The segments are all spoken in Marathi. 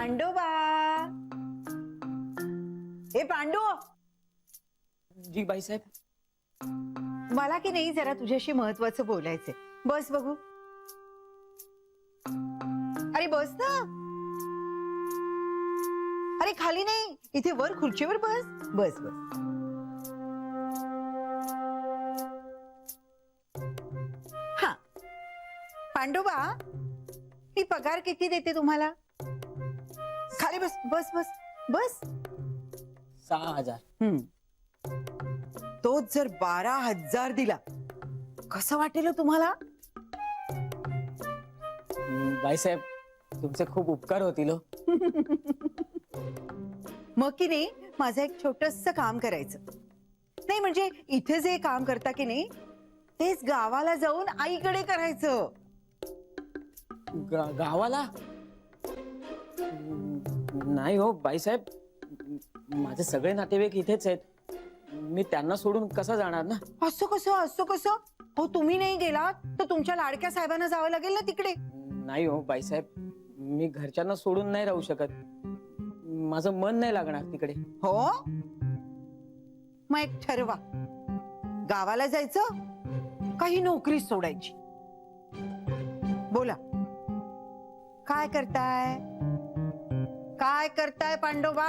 पांडोबा, हे पांडू. जी बाईसाहेब. मला की नाही जरा तुझ्याशी महत्वाचं बोलायचंय. बस बघू. अरे बस ना. अरे खाली नाही, इथे वर खुर्चीवर बस. बस बस. हा पांडोबा, ही पगार किती देते तुम्हाला? खाली बस बस बस बस. 6,000. तोच जर 12,000 दिला कसं वाटेल हो तुम्हाला? बाईसाहेब, तुमचे खूप उपकार होतील हो. मग की नाही माझं एक छोटस काम करायचं. नाही म्हणजे इथे जे काम करता की नाही तेच गावाला जाऊन आईकडे करायचं. गावाला? नाही हो बाईसाहेब, माझे सगळे नातेवाईक इथेच आहेत. मी त्यांना सोडून कसं जाणार ना. असं कसं हो, तुम्ही नाही गेलात तर तुमच्या लाडक्या साहेबांना जावं लागेल ना तिकडे. नाही हो बाईसाहेब, मी घरच्यांना सोडून नाही राहू शकत. माझं मन नाही लागणार तिकडे. हो, मग एक ठरवा. गावाला जायचं काही नोकरी सोडायची. बोला, काय करताय? काय करताय पांडोबा?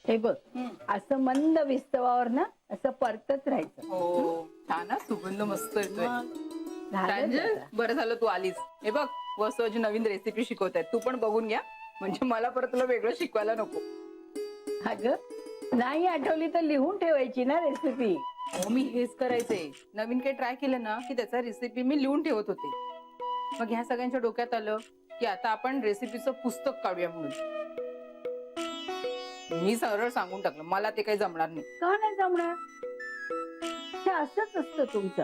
हे बघ, असं मंद विस्तवावर ना असं परतत राहायचं. हो छान ना, सुगंध मस्त येतोय. झालं प्रांजल, आता. बरं झालं तू आलीस. हे बघ, वसोजी नवीन रेसिपी शिकवतायत, तू पण बघून घ्या. म्हणजे मला परत तुला वेगळं शिकवायला नको. अगं नाही आठवली तर लिहून ठेवायची ना रेसिपी. हो, मी हेच करायचंय. नवीन काही ट्राय केलं ना की त्याचा रेसिपी मी लिहून ठेवत होते. मग ह्या सगळ्यांच्या डोक्यात आलं की आता आपण रेसिपीचं पुस्तक काढूया म्हणून. मी सरळ सांगून टाकलं, मला ते काही जमणार नाही. का नाही जमणार? हे असंच असतं तुमचं.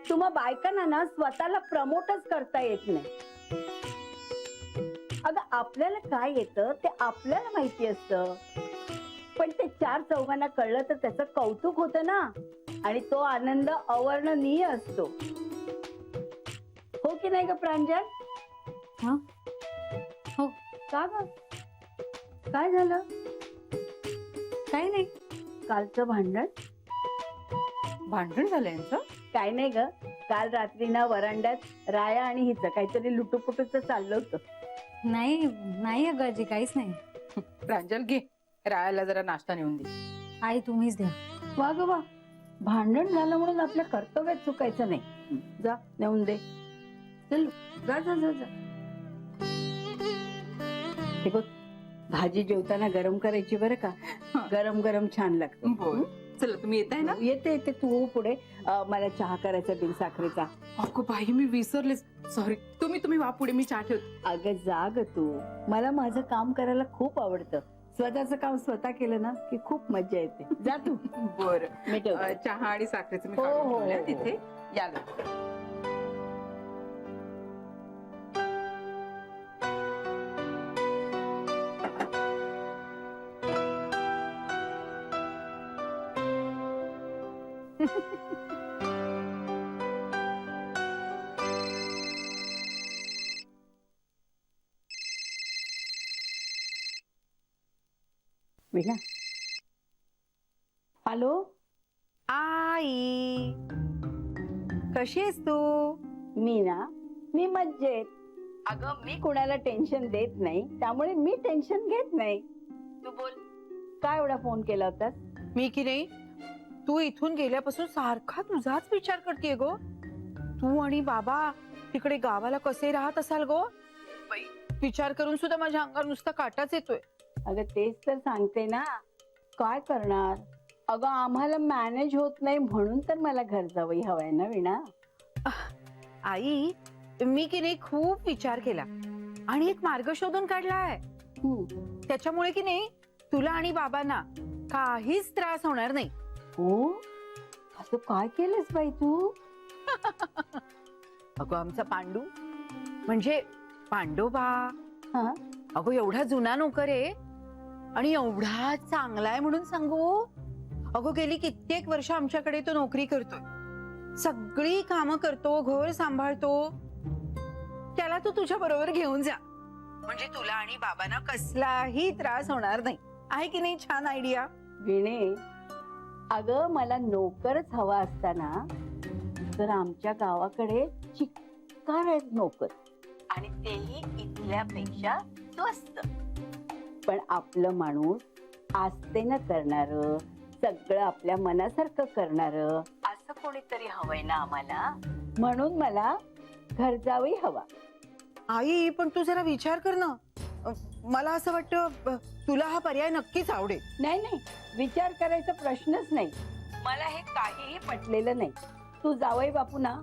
तुम्हा बायकांना ना स्वतःला प्रमोटच करता येत नाही. अगं आपल्याला काय येतं ते आपल्याला माहिती असतं, पण ते 4 चौघांना कळलं तर त्याचं कौतुक होतं ना, आणि तो आनंद अवर्णनीय असतो. हो की नाही ग प्रांजल? हो. का ग, काय झालं? काय नाही, कालचं भांडण. भांडण झालं यांचं? काय नाही ग, काल रात्री ना वरांड्यात राया आणि हिचं काहीतरी लुटूपुटूच चाललं होतं. नाही नाही अगं आजी, काहीच नाही. प्रांजल, घे रायाला जरा नाश्ता नेऊन दे. आई तुम्हीच द्या. वा ग वा, भांडण झालं म्हणून आपल्या कर्तव्यात चुकायचं नाही. जा नेऊन दे. चल जा जा जा जा. हे बघ, भाजी जेवताना गरम करायची बरं का. गरम गरम छान लागतं. बोल. चला, तुम्ही येताय ना? येते येते, तू पुढे. मला चहा करायचा बिन साखरेचा. अगो बाई, मी विसरले. सॉरी. तुम्ही वा पुढे, मी चहा ठेवते. अगं जा ग तू. मला माझं काम करायला खूप आवडतं. स्वतःचं काम स्वतः केलं ना की खूप मजा येते. जा तू. बरं. मी ठेवते. चहा आणि साखरेचं मी हो, काढून हो, ठेवलंय हो. तिथे. या लवकर. वीणा. हॅलो. आई, कशी आहेस तू? मी ना, मी मज्जेत. अगं मी कुणाला टेन्शन देत नाही, त्यामुळे मी टेन्शन घेत नाही. तू बोल, काय एवढा फोन केला होतास? मी की नाही, तू इथून गेल्यापासून सारखा तुझाच विचार करतेय गो. तू आणि बाबा तिकडे गावाला कसे राहत असाल गो. विचार करून सुद्धा माझ्या अंगावर नुसता काटाच येतोय. अगं तेच तर सांगते ना, काय करणार. अगं आम्हाला मॅनेज होत नाही म्हणून तर मला घर जावई हवाय ना वीणा. आई, मी की नाही खूप विचार केला आणि एक मार्ग शोधून काढलाय. त्याच्यामुळे की नाही तुला आणि बाबांना काहीच त्रास होणार नाही. हो, असं काय केलंस बाई तू? अगं आमचा पांडू म्हणजे पांडोबा, हा? अगो एवढा जुना नोकर आहे आणि एवढा चांगला आहे म्हणून सांगू. अगो गेली कित्येक वर्ष आमच्याकडे तो नोकरी करतोय. सगळी कामं करतो, घर सांभाळतो, त्याला तू तुझ्या बरोबर घेऊन जा, म्हणजे तुला आणि बाबांना कसलाही त्रास होणार नाही. आहे की नाही छान आयडिया? विणे, अगं मला नोकरच हवा असताना तर आमच्या गावाकडे चिक्कार आहेत नोकर, आणि तेही इथल्यापेक्षा स्वस्त. पण आपलं माणूस आस्थेनं करणार, सगळं आपल्या मनासारखं करणार असं कोणीतरी हवंय ना आम्हाला. म्हणून मला घर जावई हवा. आई पण तू जरा विचार कर ना. मला असं वाटतं तुला हा पर्याय नक्कीच आवडेल. नाही नाही, विचार करायचा प्रश्नच नाही. मला हे काहीही पटलेलं नाही. तू जावई बापू ना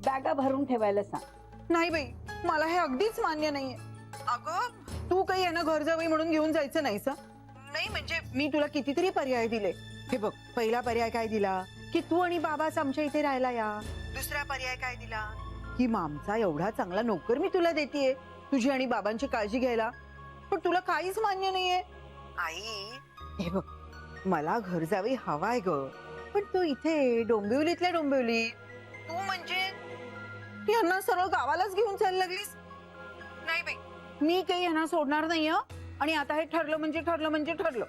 बॅगा भरून ठेवायला सांग. नाही बाई, मला हे अगदीच मान्य नाहीये. अगं तू काही यांना घर जावई म्हणून घेऊन जायचं नाहीस हं? नाही म्हणजे मी तुला कितीतरी पर्याय दिले. हे बघ, पहिला पर्याय काय दिला की तू आणि बाबाच आमच्या इथे राहायला या. दुसरा पर्याय काय दिला की मामचा एवढा चांगला नोकर मी तुला देतेय तुझी आणि बाबांची काळजी घ्यायला. पण तुला काहीच मान्य नाहीये. आई हे बघ, मला घर जावई हवाय ग, पण तू इथे डोंबिवलीतल्या डोंबिवली, तू म्हणजे यांना सरळ गावालाच घेऊन जायला लागलीस. नाही बाई, मी काही यांना सोडणार नाही हं. आणि आता हे ठरलं म्हणजे ठरलं.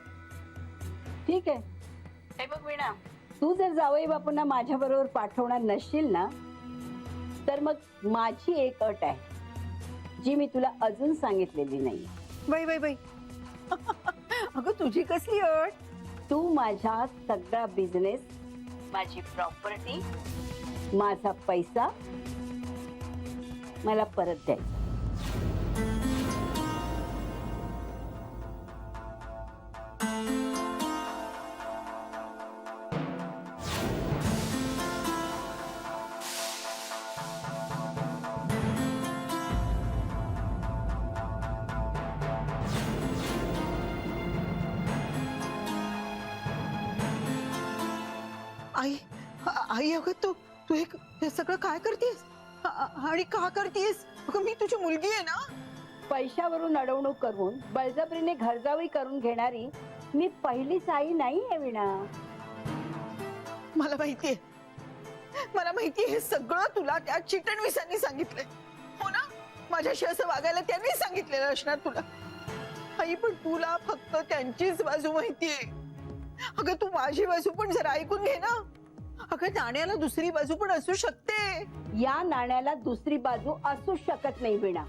ठीक आहे. हे बघ वीणा, तू जर जावई बापूंना माझ्या बरोबर पाठवणार नसशील ना, तर मग माझी एक अट आहे जी मी तुला अजून सांगितलेली नाही. बाई बाई बाई अगं तुझी कसली अट? तू माझा सगळा बिझनेस, माझी प्रॉपर्टी, माझा पैसा मला परत द्यायचा. आई आई अगं तू हे सगळं काय करतेस आणि का करतेस? अगं मी तुझी मुलगी आहे ना. पैशावरून अडवणूक करून बळजबरीने घरजावई करून घेणारी मी पहिलीच आई नाही आहे वीणा. मला माहितीये हे सगळं तुला त्या चिटणवीसांनी सांगितलंय. हो ना, माझ्याशी असं वागायला त्यांनी सांगितलेलं असणार तुला. आई पण तुला फक्त त्यांचीच बाजू माहितीये. अगं तू माझी बाजू पण जरा ऐकून घे ना. अगं नाण्याला दुसरी बाजू पण असू शकते. या नाण्याला दुसरी बाजू असू शकत नाही वीणा,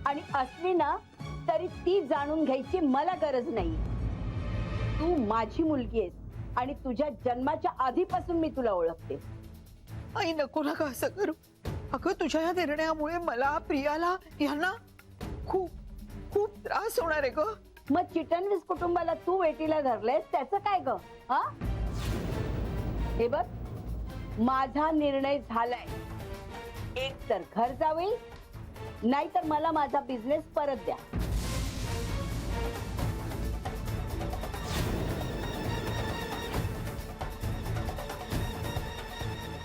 आणि असली ना तरी ती जाणून घ्यायची मला गरज नाही. तू माझी मुलगी आहेस आणि तुझ्या जन्माच्या आधीपासून मी तुला ओळखते. आई नको नका असं करू. अगं तुझ्या या निर्णयामुळे मला, प्रियाला, यांना खूप खूप त्रास होणार आहे ग. मग चिटणवीस कुटुंबाला तू वेटीला धरलेस त्याचं काय ग? हा, हे बघ, माझा निर्णय झालाय. एक तर घर जावे, नाहीतर मला माझा बिझनेस परत द्या.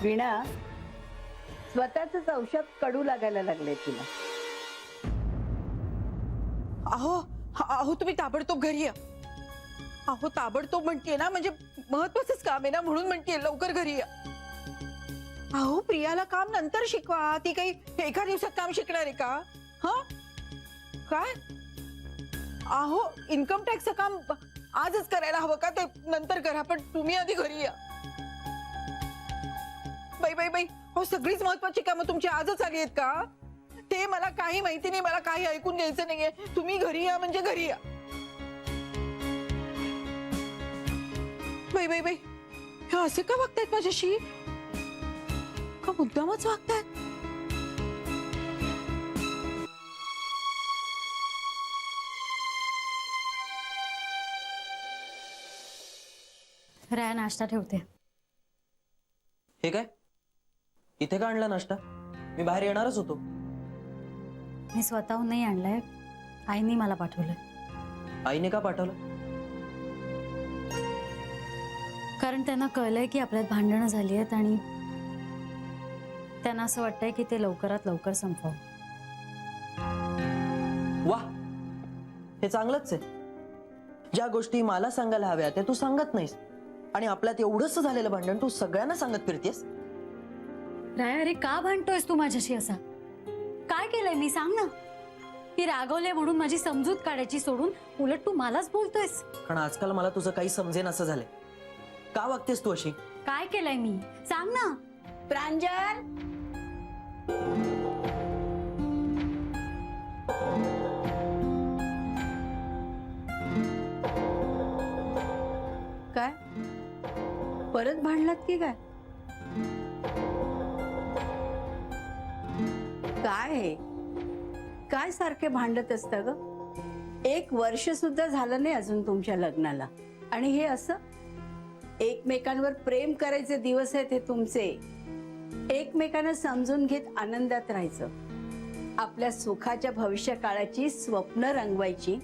वीणा, स्वतःच औषध कडू लागायला लागले तुला. अहो तुम्ही ताबडतोब घरी या. अहो ताबडतोब म्हणतेय ना, म्हणजे महत्वाचंच काम आहे ना, म्हणून म्हणतेय लवकर घरी या. अहो प्रियाला काम नंतर शिकवा. ती काही एका दिवसात काम शिकणार आहे का? हा काय? अहो इन्कम टॅक्सचं काम आजच करायला हवं का? ते नंतर करा, पण तुम्ही आधी घरी या. बाई बाई बाई, हो सगळीच महत्वाची कामं तुमची आजच आली आहेत का? ते मला काही माहिती नाही, मला काही ऐकून घ्यायचं नाहीये. तुम्ही घरी या म्हणजे घरी या. बाई बाई बाई, हे असे का वागतायत माझ्याशी? का मुद्दामच वागतायत? राया, नाश्ता ठेवते. हे काय, इथे का आणला नाश्ता? मी बाहेर येणारच होतो. मी स्वतःहून नाही आणलाय, आईने मला पाठवलंय. आईने का पाठवलं? कारण त्यांना कळलंय की आपल्यात भांडणं झाली आहेत आणि त्यांना असं वाटतंय की ते लवकरात लवकर संपवावं. वा, हे चांगलंच आहे. ज्या गोष्टी मला सांगायला हव्या त्या तू सांगत नाहीस. आणि आपल्यात एवढंच झालेलं भांडण तू सगळ्यांना सांगत फिरतेस. राया, अरे का भांडतोयस तू माझ्याशी असा? काय केलंय मी, सांग ना. ती रागवले म्हणून माझी समजूत काढायची सोडून उलट तू मलाच बोलतोयस. कारण आजकाल मला तुझं काही समजेन असं झालंय. का वागतेस तू अशी? काय केलंय मी, सांग ना. प्रांजल, काय परत भांडलात की काय? काय हे? काय सारखे भांडत असता ग? 1 वर्ष सुद्धा झालं नाही अजून तुमच्या लग्नाला, आणि हे असं? एकमेकांवर प्रेम करायचे दिवस आहेत हे तुमचे. एकमेकांना समजून घेत आनंदात राहायचं, आपल्या सुखाच्या भविष्य काळाची स्वप्न रंगवायची,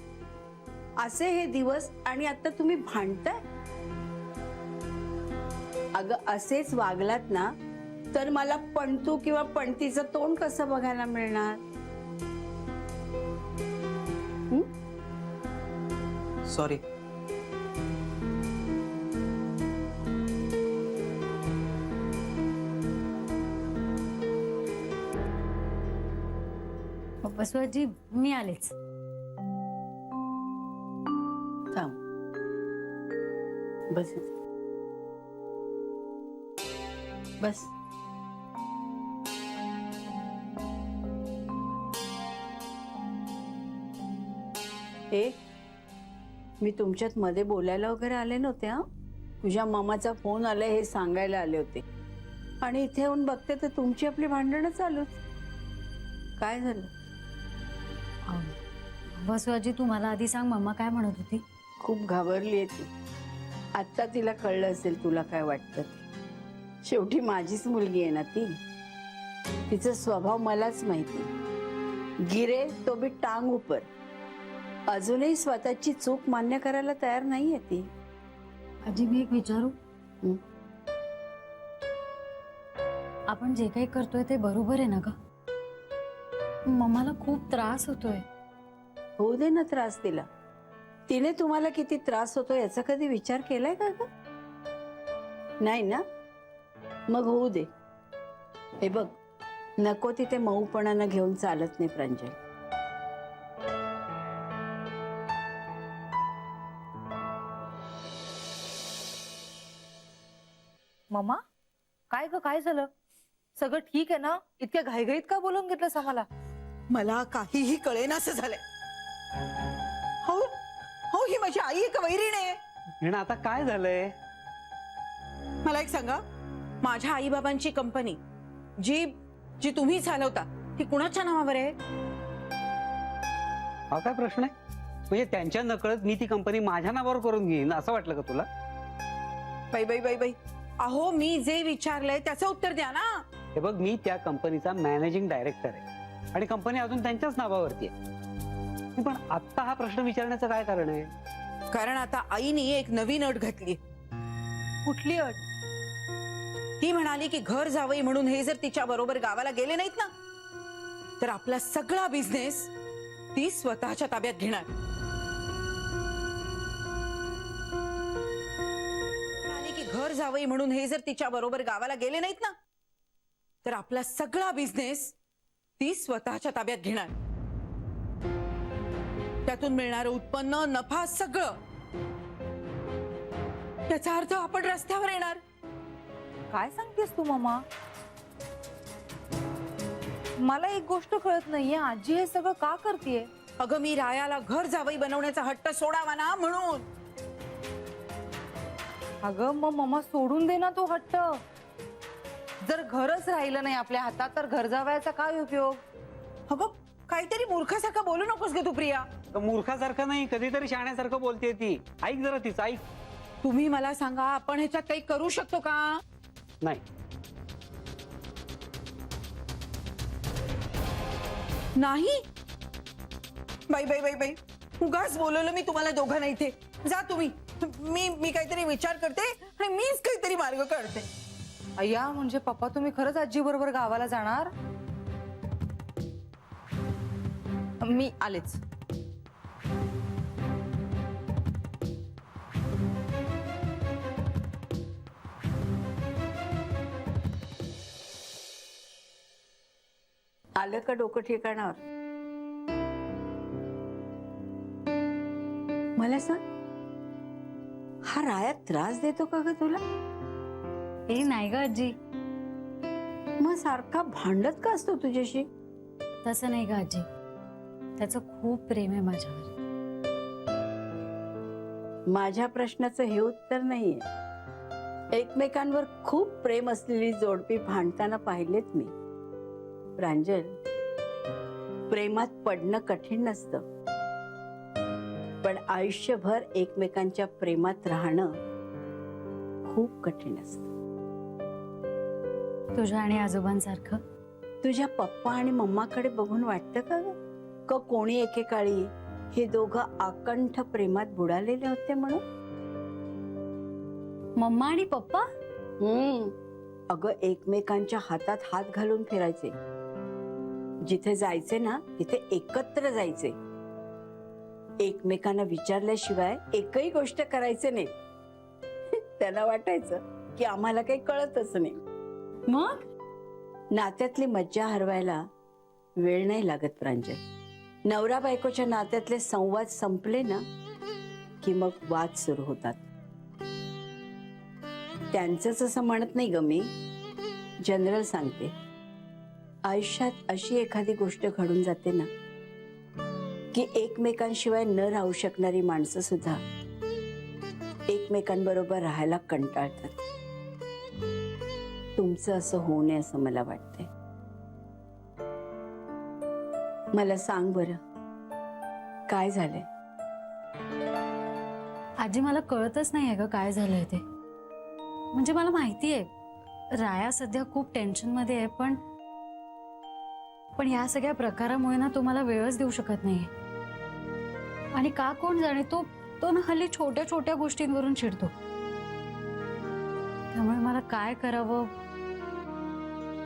असे हे दिवस. आणि आता तुम्ही भांडताय? अगं असेच वागलात ना तर मला पणतू किंवा पणतीचं तोंड कसं बघायला मिळणार? सॉरी. बसवाजी, मी आलेच. थांब, बस इथे. बस. मी तुमच्यात मध्ये बोलायला वगैरे आले नव्हते. हा, तुझ्या मामाचा फोन आलाय हे सांगायला आले होते, आणि इथे येऊन बघते तर तुमची आपली भांडणं चालूच. काय झालं? बसवाजी, तू मला आधी सांग, मम्मा काय म्हणत होती? खूप घाबरली आहे ती. आता तिला कळलं असेल तुला काय वाटतं. शेवटी माझीच मुलगी आहे ना ती. तिचा स्वभाव मलाच माहिती. गिरे तो भी टांग ऊपर. अजूनही स्वतःची चूक मान्य करायला तयार नाहीये ती. आजी, मी एक विचारू? आपण जे काही करतोय ते बरोबर आहे ना ग? मम्माला खूप त्रास होतोय. होऊ दे ना त्रास तिला. तिने तुम्हाला किती त्रास होतो याचा कधी विचार केलाय का ग? नाही ना? मग होऊ दे. हे बघ, नको तिथे मऊपणानं घेऊन चालत नाही प्रांजल. मम्मा, काय ग, काय झालं? सगळं ठीक आहे ना? इतक्या घाईघाईत का बोलून घेतलंस आम्हाला? मला काहीही कळेनासं झालंय. हो हो, ही माझी आई आहे का वैरीण आहे? हिना, आता काय झालंय? मला एक सांगा, माझ्या आई बाबांची कंपनी जी जी तुम्ही चालवता ती कुणाच्या नावावर आहे? हा काय प्रश्न आहे? म्हणजे त्यांच्या नकळत मी ती कंपनी माझ्या नावावर करून घेईन असं वाटलं का तुला? बाई बाई बाई बाई, अहो मी जे विचारलंय त्याचं उत्तर द्या ना. हे बघ, मी त्या कंपनीचा मॅनेजिंग डायरेक्टर आहे आणि कंपनी अजून त्यांच्याच नावावरती आहे. पण आता हा प्रश्न विचारण्याचं काय कारण आहे? कारण आता आईने एक नवीन अट घातली. कुठली अट? ती म्हणाली की घर जावई म्हणून हे जर तिच्या बरोबर गावाला गेले नाहीत ना तर आपला सगळा बिझनेस ती स्वतःच्या ताब्यात घेणार. म्हणाली की घर जावई म्हणून हे जर तिच्या बरोबर गावाला गेले नाहीत ना तर आपला सगळा बिझनेस ती स्वतःच्या ताब्यात घेणार. त्यातून मिळणारं उत्पन्न, नफा, सगळं. याचा अर्थ आपण रस्त्यावर येणार. काय सांगतेस तू मामा? मला एक गोष्ट कळत नाहीये, आजी हे सगळं का करतेय? अगं मी रायाला घर जावई बनवण्याचा हट्ट सोडावा ना म्हणून. अगं मग मम्मा सोडून दे ना तो हट्ट. जर घरच राहिलं नाही आपल्या हातात तर घर जावयाचा काय उपयोग? अगं काहीतरी मूर्खासारखं बोलू नकोस ग तू प्रिया. मूर्खासारखं नाही, कधीतरी शहाण्यासारखं बोलते ती. ऐक जरा तिचं, ऐक. तुम्ही मला सांगा, आपण ह्याच्यात काही करू शकतो का? नाही. नाही? बाई बाई बाई बाई, उगाच बोलवलं मी तुम्हाला दोघांना इथे. जा तुम्ही. मी काहीतरी विचार करते आणि मीच काहीतरी मार्ग काढते. अय्या, म्हणजे पप्पा तुम्ही खरंच आजी बरोबर गावाला जाणार? मी आलेच. आलं का डोकं ठिकाणावर? मला सांग, हा राया त्रास देतो का ग तुला? ए नाही ग आजी, मग सारखा भांडत का असतो तुझ्याशी? तसं नाही ग आजी, त्याचं खूप प्रेम आहे माझ्यावर. माझ्या प्रश्नाचं हे उत्तर नाहीये. एकमेकांवर खूप प्रेम असलेली जोडपी भांडताना पाहिलेत मी. प्रांजल, प्रेमात पडणं कठीण नसतं, पण आयुष्यभर एकमेकांच्या प्रेमात राहणं खूप कठीण असतं. तुझ्या आणि आजोबांसारखं. तुझ्या पप्पा आणि मम्माकडे बघून वाटतं का ग, का कोणी एकेकाळी हे दोघं आकंठ प्रेमात बुडालेले होते म्हणून? मम्मा आणि पप्पा? अगं, एकमेकांच्या हातात हात घालून फिरायचे. जिथे जायचे ना तिथे एकत्र जायचे. एकमेकांना विचारल्याशिवाय एकही गोष्ट करायचे नाही. त्यांना वाटायचं की आम्हाला काही कळतच नाही. मग नात्यातली मज्जा हरवायला वेळ नाही लागत प्रांजल. नवरा बायकोच्या नात्यातले संवाद संपले ना की मग वाद सुरू होतात. त्यांचंच असं म्हणत नाही ग मी, जनरल सांगते. आयुष्यात अशी एखादी गोष्ट घडून जाते ना की एकमेकांशिवाय न राहू शकणारी माणसं सुद्धा एकमेकांबरोबर राहायला कंटाळतात. तुमचं असं होऊ नये असं मला वाटतंय. मला सांग बरं, काय झालंय? आजी मला कळतच नाहीये ग काय झालंय ते. म्हणजे मला माहितीये राया सध्या खूप टेन्शन मध्ये आहे, पण या सगळ्या प्रकारामुळे ना तो मला वेळच देऊ शकत नाहीये. आणि का कोण जाणे, तो ना हल्ली छोट्या छोट्या गोष्टींवरून चिडतो. त्यामुळे मला काय करावं,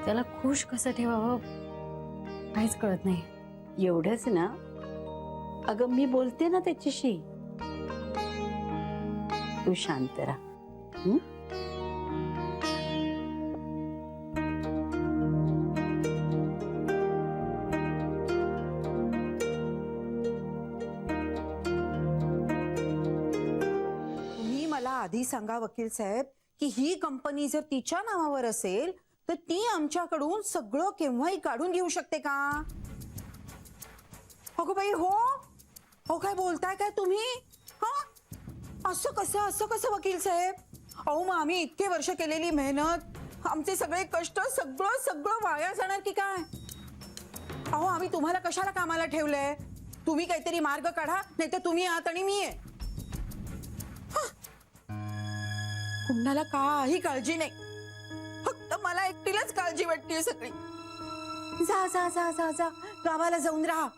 त्याला खुश कसं ठेवावं काहीच कळत नाही. एवढंच ना? अगं, मी बोलते ना त्याच्याशी. तू शांत राहा. तुम्ही मला आधी सांगा वकील साहेब, की ही कंपनी जर तिच्या नावावर असेल तर ती आमच्याकडून सगळं केव्हाही काढून घेऊ शकते का? अगो बाई, हो काय बोलताय काय तुम्ही? हा, असं कसं वकील साहेब? अहो, मग आम्ही इतके वर्ष केलेली मेहनत, आमचे सगळे कष्ट सगळं वाया जाणार की काय? अहो, आम्ही तुम्हाला कशाला कामाला ठेवलंय? तुम्ही काहीतरी मार्ग काढा, नाही तर तुम्ही आहात आणि मी आहे. कुणाला काही काळजी नाही, फक्त मला एकटीलाच काळजी वाटते सगळी. जा जा जा जा जा, गावाला जाऊन राहा.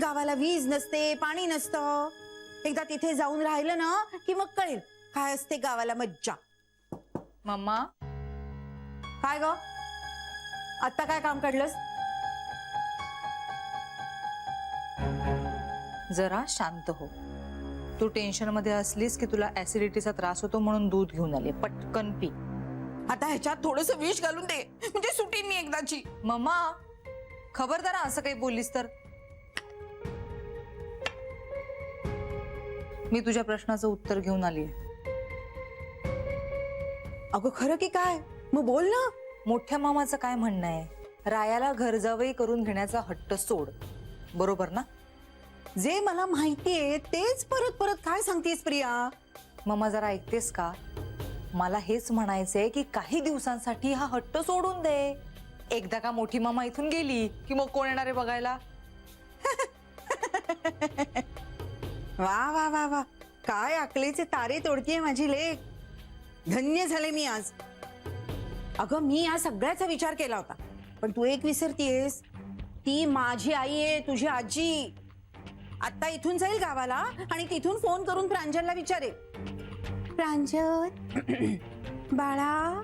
गावाला वीज नसते, पाणी नसतं. एकदा तिथे जाऊन राहिलं ना की मग कळेल काय असते गावाला मज्जा. मम्मा, काय ग, आता काय काम काढलंस? जरा शांत हो. तू टेन्शन मध्ये असलीस की तुला ऍसिडिटीचा त्रास होतो म्हणून दूध घेऊन आले. पटकन पी. आता ह्याच्यात थोडस विष घालून दे, म्हणजे सुटीन मी एकदाची. मम्मा, खबरदार असं काही बोललीस तर. मी तुझ्या प्रश्नाचं उत्तर घेऊन आली. अगं, खरं की काय? मग बोल ना. मोठ्या मामाचं काय म्हणणं आहे? रायाला घरजावई करून घेण्याचा हट्ट सोड, बरोबर ना? जे मला माहितीये तेच परत परत काय सांगतेस प्रिया? मम्मा, जरा ऐकतेस का? मला हेच म्हणायचंय की काही दिवसांसाठी हा हट्ट सोडून दे. एकदा का मोठी मामा इथून गेली की मग कोण येणार आहे बघायला? वा वा वा वा, काय अकलेचे तारे तोडतीये माझी लेक. धन्य झाले मी आज. अगं, मी या सगळ्याचा विचार केला होता, पण तू एक विसरतीयस. ती माझी आई आहे, तुझी आजी. आता इथून जाईल गावाला आणि तिथून फोन करून प्रांजलला विचारेल, प्रांजल बाळा,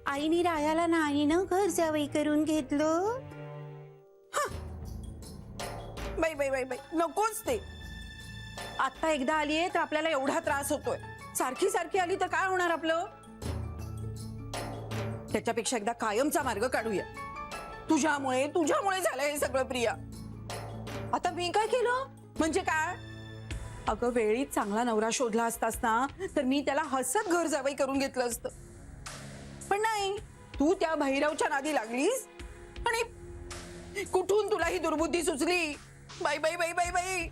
आईने रायाला नाही ना घर जावई करून घेतलं. बाई बाई बाई बाई, नकोच ते. आता एकदा आली आहे तर आपल्याला एवढा त्रास होतोय. सारखी सारखी आली तर काय होणार आपलं? त्याच्यापेक्षा एकदा कायमचा मार्ग काढूया. तुझ्यामुळे झालं हे सगळं प्रिया. आता मी काय केलं म्हणजे काय? अगं वेळीच चांगला नवरा शोधला असतास ना तर मी त्याला हसत घर जावई करून घेतलं असतं. पण नाही, तू त्या भैरवच्या नादी लागलीस आणि कुठून तुला ही दुर्बुद्धी सुचली? बाई बाई बाई बाई बाई.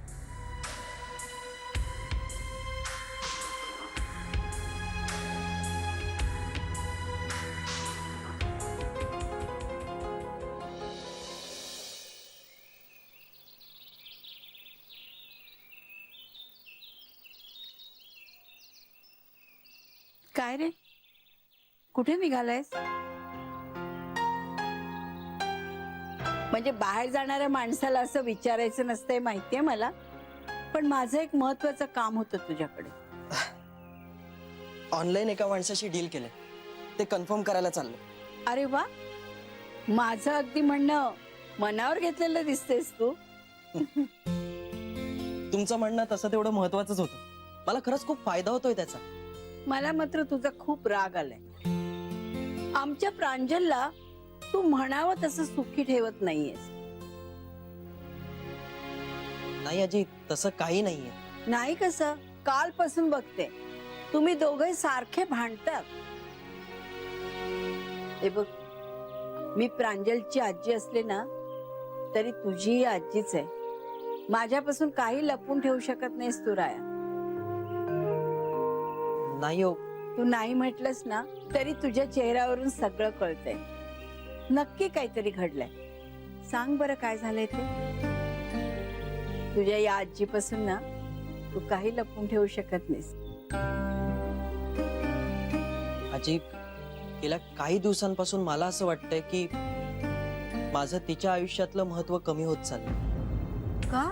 काय रे, कुठे निघालायस? म्हणजे बाहेर जाणाऱ्या माणसाला असं विचारायचं नसतंय माहितीये मला, पण माझं एक महत्वाचं काम होतं तुझ्याकडे. ऑनलाईन एका माणसाशी डील केलंय, ते कन्फर्म करायला चाललं. अरे वा, माझं अगदी म्हणणं मनावर घेतलेलं दिसतेस तू. तुमचं म्हणणं तसं तेवढं महत्वाचंच होतं. मला खरंच खूप फायदा होतोय त्याचा. मला मात्र तुझा खूप राग आलाय. आमच्या प्रांजलला तू म्हणावं तसं सुखी ठेवत नाहीयेस. नाही अजी, तसं काही नाहीये. नाही कसं, कालपासून बघते तुम्ही दोघे सारखे भांडतात. हे बघ, मी प्रांजलची आजी असले ना तरी तुझी आजीच आहे. माझ्यापासून काही लपून ठेवू शकत नाहीस तू राया. नाही हो. तू नाही म्हटलंस ना तरी तुझ्या चेहऱ्यावरून सगळं कळतंय. नक्की काहीतरी घडलंय. सांग बरं काय झालंय ते. तुझ्या या आजीपासून ना तू काही लपून ठेवू शकत नाहीस. अजी, गेल्या काही दिवसांपासून मला असं वाटतंय की माझं तिच्या आयुष्यातलं महत्व कमी होत चाललंय. का?